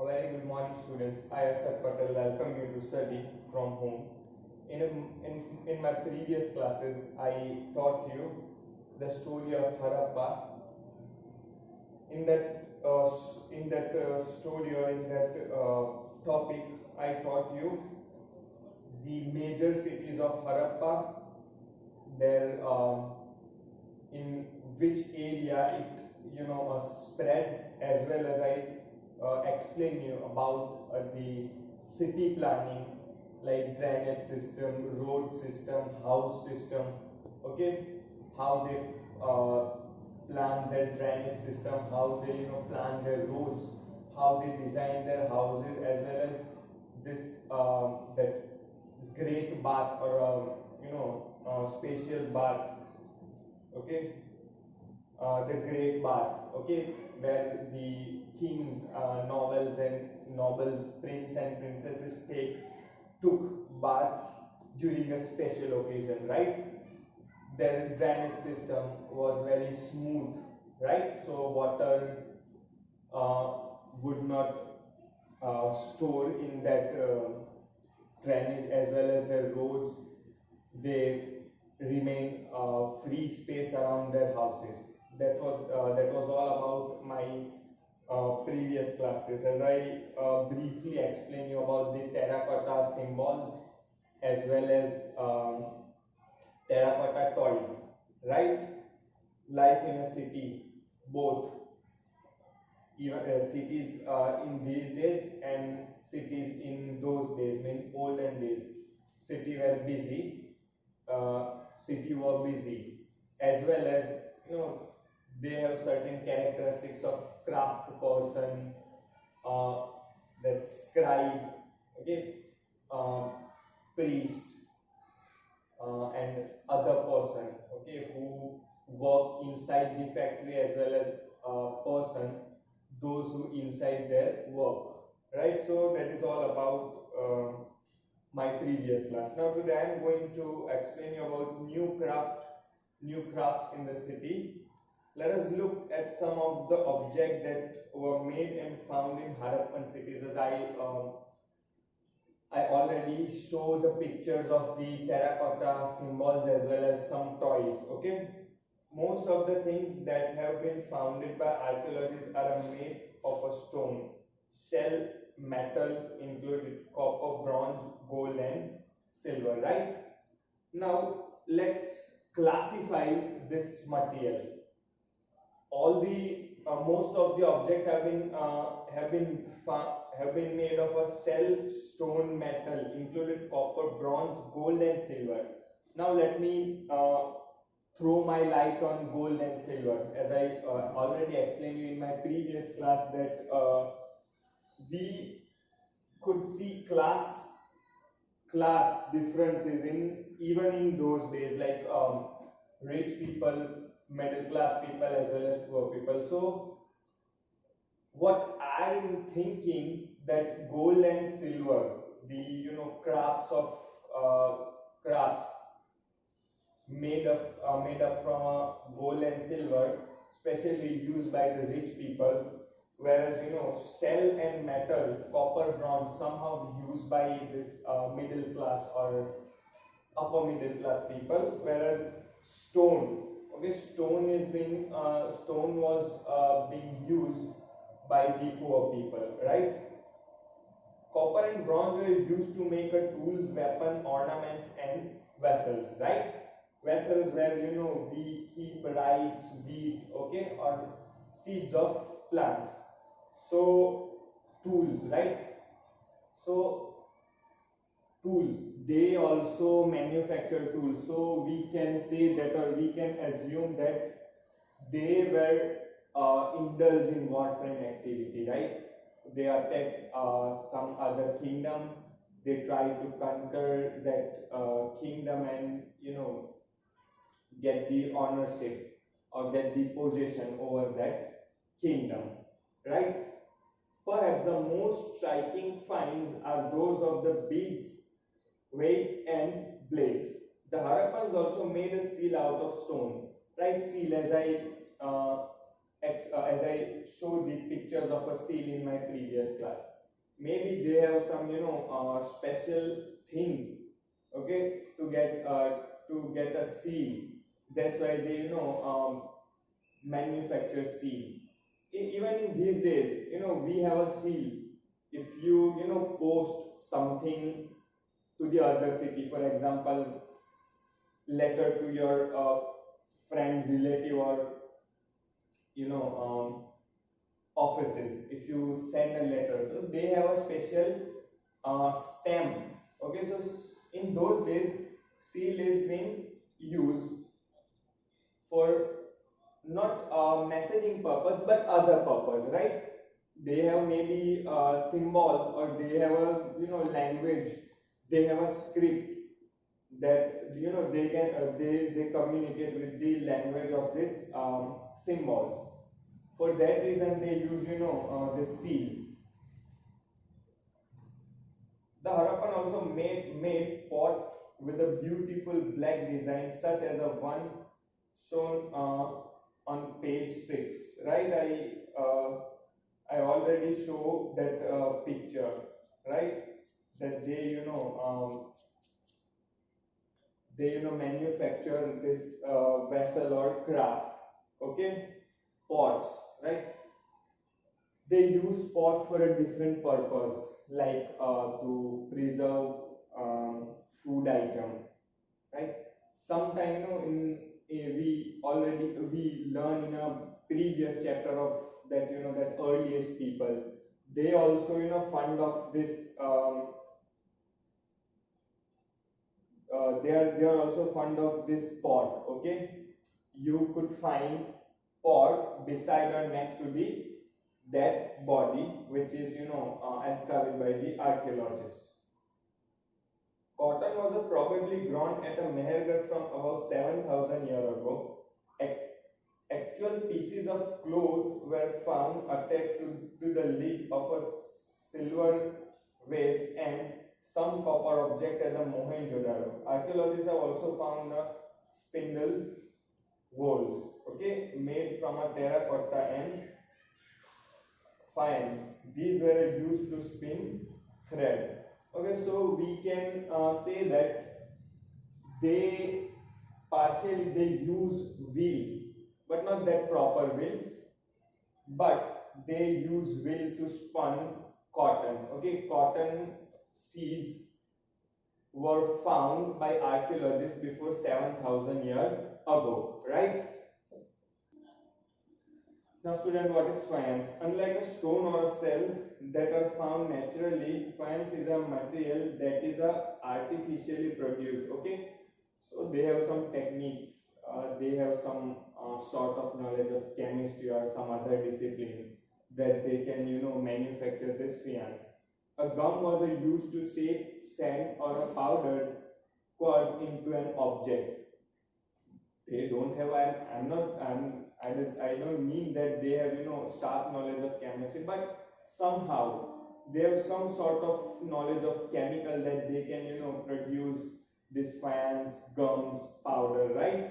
A very good morning, students. I, Asad Patel, welcome you to study from home. In my previous classes, I taught you the story of Harappa. In that story or in that topic, I taught you the major cities of Harappa, their in which area it spread, as well as I explain you about the city planning, like drainage system, road system, house system. Okay, how they plan their drainage system, how they plan their roads, how they design their houses, as well as this that great bath or spatial bath. Okay, the Great Bath, okay, where the kings, nobles, prince and princesses took bath during a special occasion, right? Their drainage system was very smooth, right? So water uh, would not store in that drainage, as well as their roads, they remain free space around their houses. That was all about my previous classes, as I briefly explain you about the terracotta symbols, as well as terracotta toys, right? Life in a city, both even cities in these days and cities in those days, in olden days. City were busy, city were busy, as well as you know they have certain characteristics of craft person, uh, that scribe, okay, uh, priest, and other person, okay, who work inside the factory, as well as person, those who inside their work, right? So that is all about my previous class. Now today I am going to explain you about new crafts in the city. Let us look at some of the objects that were made and found in Harappan cities. As I already show the pictures of the terracotta symbols, as well as some toys. Okay, most of the things that have been founded by archaeologists are made of a stone, shell, metal, including copper, bronze, gold, and silver. Right now, let's classify this material. All the most of the objects have been made of a shell, stone, metal, included copper, bronze, gold, and silver. Now let me throw my light on gold and silver. As I already explained you in my previous class, that we could see class differences in even in those days, like rich people, middle class people, as well as poor people. So what I'm thinking, that gold and silver, the crafts of uh, crafts made up from gold and silver, especially used by the rich people, whereas shell and metal, copper, bronze, somehow used by this middle class or upper middle class people, whereas stone, okay, stone was being used by the poor people, right? Copper and bronze were used to make a tools, weapon, ornaments, and vessels, right? Vessels where we keep rice, wheat, okay, or seeds of plants. So tools, right? So tools, they also manufacture tools. So we can say that, or we can assume that they were indulged in warfare activity, right? They attacked some other kingdom. They try to conquer that kingdom, and get the ownership or get the possession over that kingdom, right? Perhaps the most striking finds are those of the beads, weight, and blades. The Harappans also made a seal out of stone, right? Seal, as I uh, as I showed the pictures of a seal in my previous class. Maybe they have some special thing, okay, to get a seal. That's why they manufacture seal. Even in these days, we have a seal. If you post something to the other city, for example, letter to your friend, relative, or you know offices, if you send a letter, so they have a special stamp. Okay, so in those days, seal is being used for not messaging purpose but other purpose, right? They have maybe a symbol, or they have a language, they have a script that they can they communicate with the language of this symbol. For that reason they use the seal. The Harappan also made pot with a beautiful black design, such as a one shown on page 6. Right? I already show that picture. Right? That they manufacture this vessel or craft. Okay, pots. Right? They use pot for a different purpose, like to preserve food item, right? Sometime we learn in a previous chapter of that that earliest people, they also fond of this they are also fond of this pot. Okay, you could find pot beside or next to the that body, which is excavated by the archaeologists. Cotton was probably grown at a Mehergarh from about 7,000 years ago. Actual pieces of cloth were found attached to the lid of a silver vase and some copper object at the Mohenjo-daro. Archaeologists have also found spindle wheels, okay, made from a terracotta and faience. These were used to spin thread. Okay, so we can say that they they use wheel, but not that proper wheel, but they use wheel to spun cotton. Okay, cotton seeds were found by archaeologists before 7,000 years ago, right? Now student, what is faience? Unlike a stone or a cell that are found naturally, faience is a material that is artificially produced. Okay, so they have some techniques, they have some sort of knowledge of chemistry or some other discipline that they can manufacture this faience. A gum was used to shape sand or a powdered quartz into an object. They don't have, I'm not I don't mean that they have sharp knowledge of chemistry, but somehow they have some sort of knowledge of chemical that they can produce this faience, gums, powder, right?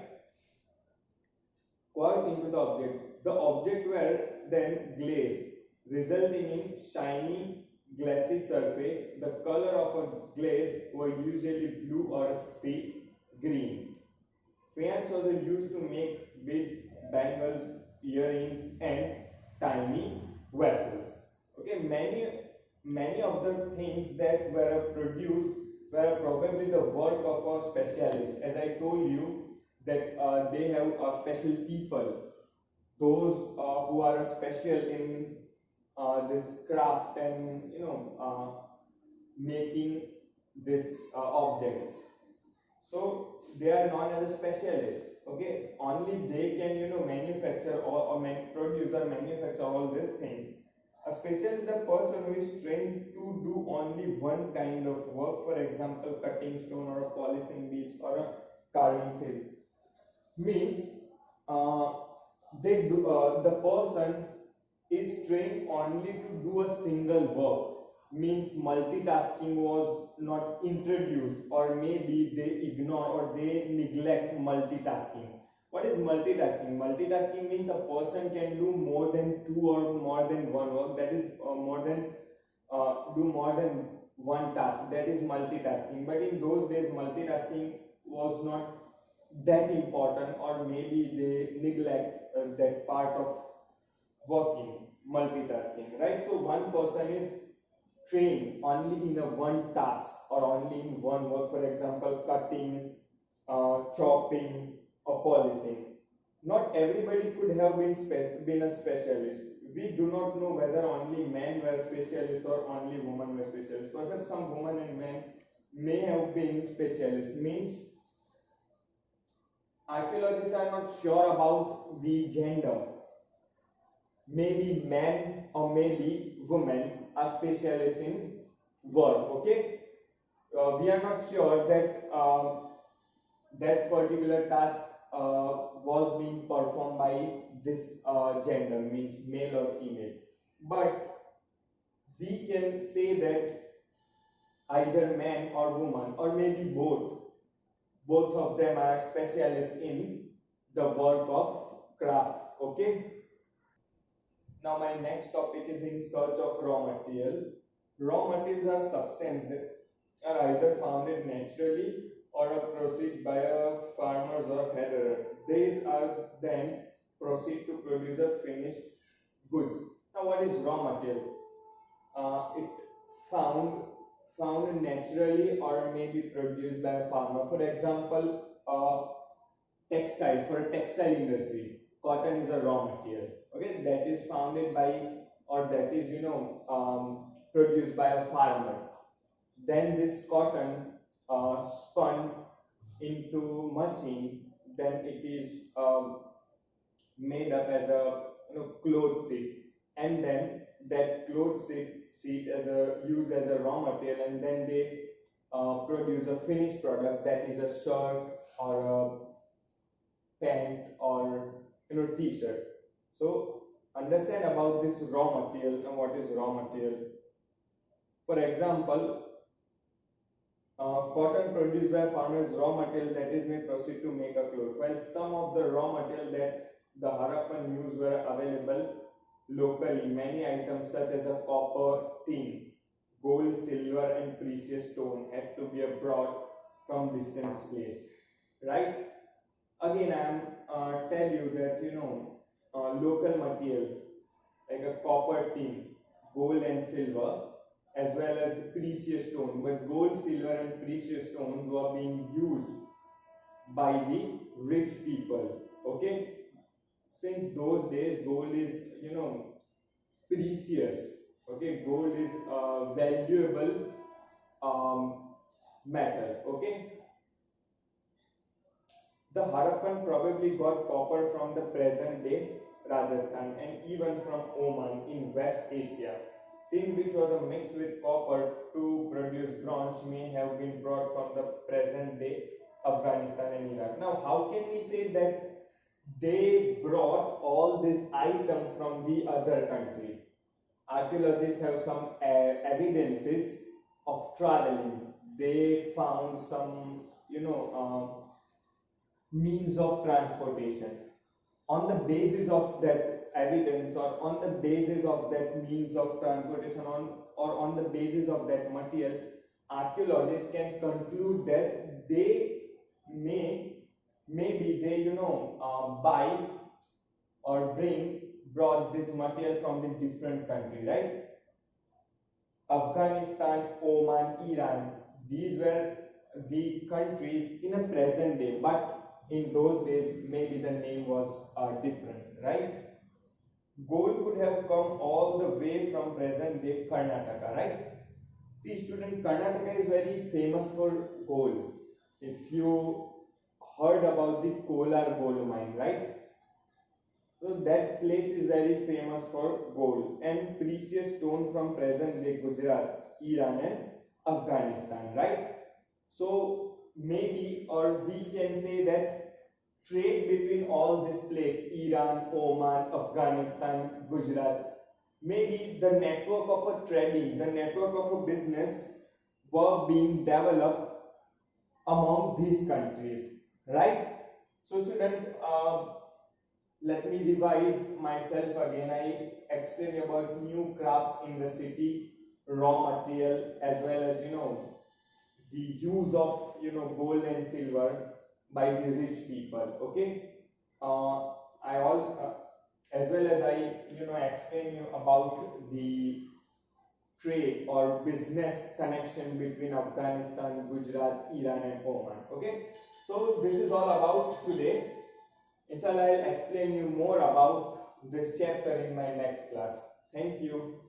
Quartz into the object. The object were then glazed, resulting in shiny glassy surface. The color of a glaze were usually blue or sea green. Faience was used to make beads, bangles, earrings, and tiny vessels. Okay, many of the things that were produced were probably the work of a specialist. As I told you that they have special people, those who are special in this craft and making this object. So they are known as a specialist. Okay, only they can manufacture or produce or manufacture all these things. A specialist is a person who is trained to do only one kind of work. For example, cutting stone or polishing beads or a carving silk. Means the person is trained only to do a single work. Means multitasking was not introduced, or maybe they ignore or they neglect multitasking. What is multitasking? Multitasking means a person can do more than two or more than one work. That is do more than one task. That is multitasking. But in those days, multitasking was not that important, or maybe they neglect that part of working, multitasking, right? So one person is trained only in a one task or only in one work. For example, cutting, chopping, or polishing. Not everybody could have been a specialist. We do not know whether only men were specialists or only women were specialists. Because some women and men may have been specialists. Means archaeologists are not sure about the gender. Maybe men or maybe women are specialists in work. Okay, we are not sure that that particular task was being performed by this gender, means male or female, but we can say that either man or woman or maybe both of them are specialists in the work of craft. Okay, now my next topic is in search of raw material. Raw materials are substances that are either founded naturally or are proceed by a farmers or gatherer. These are then proceed to produce a finished goods. Now, what is raw material? It found naturally or may be produced by a farmer. For example, textile, for a textile industry, cotton is a raw material. Okay, that is founded by, or that is produced by a farmer. Then this cotton spun into machine, then it is made up as a cloth sheet, and then that cloth sheet as a used as a raw material, and then they produce a finished product, that is a shirt or a pant or t-shirt. So understand about this raw material and what is raw material. For example, cotton produced by farmers raw material that is may proceed to make a cloth, while some of the raw material that the Harappan used were available locally. Many items such as a copper, tin, gold, silver and precious stone had to be brought from distant place, right? Again, I am tell you that local material like a copper, tin, gold and silver, as well as the precious stone. But gold, silver and precious stones were being used by the rich people. Okay, since those days gold is precious. Okay, gold is a valuable metal. Okay, the Harappan probably got copper from the present day Rajasthan and even from Oman in West Asia. Tin, which was a mix with copper to produce bronze, may have been brought from the present day Afghanistan and Iraq. Now, how can we say that they brought all this item from the other country? Archaeologists have some evidences of traveling. They found some, means of transportation. On the basis of that evidence, or on the basis of that means of transportation, or on the basis of that material, archaeologists can conclude that they maybe they buy or brought this material from the different country, right? Afghanistan, Oman, Iran, these were the countries in a present day, but in those days maybe the name was different, right? Gold could have come all the way from present day Karnataka, right? See student, Karnataka is very famous for gold. If you heard about the Kolar gold mine, right? So that place is very famous for gold and precious stone from present day Gujarat, Iran and Afghanistan, right? So maybe, or we can say that trade between all this place, Iran, Oman, Afghanistan, Gujarat, maybe the network of a trading, the network of a business were being developed among these countries, right? So student, let me revise myself again. I explained about new crafts in the city, raw material, as well as the use of gold and silver by the rich people. Okay, I all as well as I explain you about the trade or business connection between Afghanistan, Gujarat, Iran, and Oman. Okay, so this is all about today. Inshallah, I'll explain you more about this chapter in my next class. Thank you.